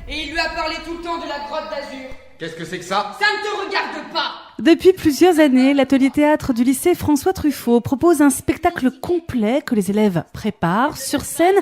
et il lui a parlé tout le temps de la grotte d'Azur. Qu'est-ce que c'est que ça? Ça ne te regarde pas. Depuis plusieurs années, l'atelier théâtre du lycée François Truffaut propose un spectacle complet que les élèves préparent sur scène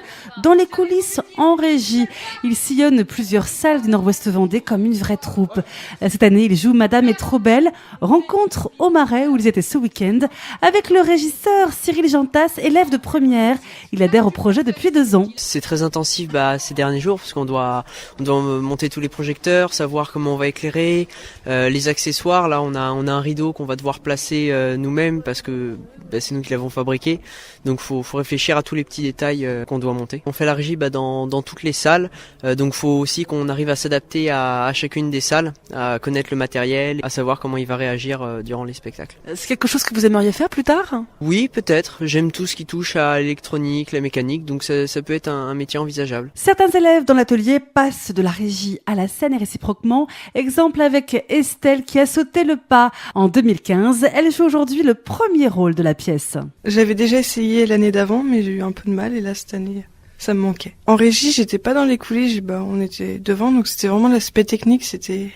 dans les coulisses en régie. Ils sillonnent plusieurs salles du Nord-Ouest Vendée comme une vraie troupe. Cette année, ils jouent Madame est trop belle, rencontre au Marais où ils étaient ce week-end avec le régisseur Cyril Gentas, élève de première. Il adhère au projet depuis 2 ans. C'est très intensif ces derniers jours parce qu'on doit monter tous les projecteurs, savoir comment on va éclairer, les accessoires. Là, on a un rideau qu'on va devoir placer nous-mêmes parce que c'est nous qui l'avons fabriqué. Donc faut réfléchir à tous les petits détails qu'on doit monter. On fait la régie dans toutes les salles, donc faut aussi qu'on arrive à s'adapter à chacune des salles, à connaître le matériel, à savoir comment il va réagir durant les spectacles. C'est quelque chose que vous aimeriez faire plus tard ? Oui, peut-être. J'aime tout ce qui touche à l'électronique, la mécanique, donc ça peut être un métier envisageable. Certains élèves dans l'atelier passent de la régie à la scène et réciproquement. Exemple avec Estelle qui a sauté le pas en 2015. Elle joue aujourd'hui le premier rôle de la pièce. J'avais déjà essayé l'année d'avant, mais j'ai eu un peu de mal et là, cette année, ça me manquait. En régie, j'étais pas dans les coulisses, on était devant, donc c'était vraiment l'aspect technique, c'était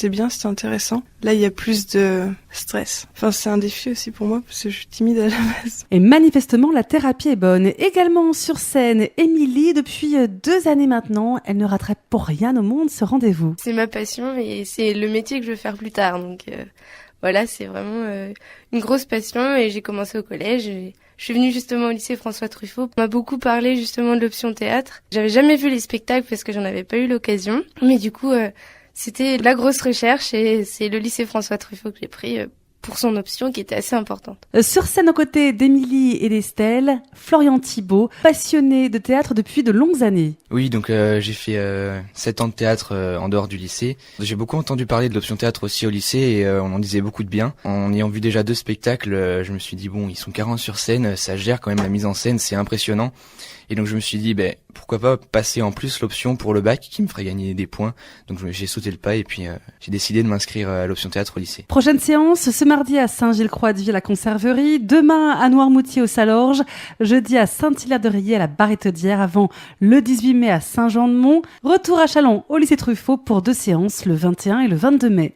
bien, c'était intéressant. Là, il y a plus de stress. Enfin, c'est un défi aussi pour moi, parce que je suis timide à la base. Et manifestement, la thérapie est bonne. Également sur scène, Émilie, depuis 2 années maintenant, elle ne raterait pour rien au monde ce rendez-vous. C'est ma passion et c'est le métier que je veux faire plus tard, donc voilà, c'est vraiment une grosse passion et j'ai commencé au collège. Je suis venue justement au lycée François Truffaut. On m'a beaucoup parlé justement de l'option théâtre. J'avais jamais vu les spectacles parce que j'en avais pas eu l'occasion. Mais du coup, c'était la grosse recherche et c'est le lycée François Truffaut que j'ai pris pour son option qui était assez importante. Sur scène aux côtés d'Émilie et d'Estelle, Florian Thibault, passionné de théâtre depuis de longues années. Oui, donc j'ai fait 7 ans de théâtre en dehors du lycée. J'ai beaucoup entendu parler de l'option théâtre aussi au lycée et on en disait beaucoup de bien. En ayant vu déjà 2 spectacles, je me suis dit bon, ils sont 40 sur scène, ça gère quand même la mise en scène, c'est impressionnant. Et donc je me suis dit pourquoi pas passer en plus l'option pour le bac qui me ferait gagner des points. Donc j'ai sauté le pas et puis j'ai décidé de m'inscrire à l'option théâtre au lycée. Prochaine séance ce mardi à Saint-Gilles-Croix-de-Vie à la Conserverie, demain à Noirmoutier au Salorge, jeudi à Saint-Hilaire-de-Riez à la Barretaudière avant le 18 mai à Saint-Jean-de-Mont. Retour à Châlons au lycée Truffaut pour 2 séances le 21 et le 22 mai.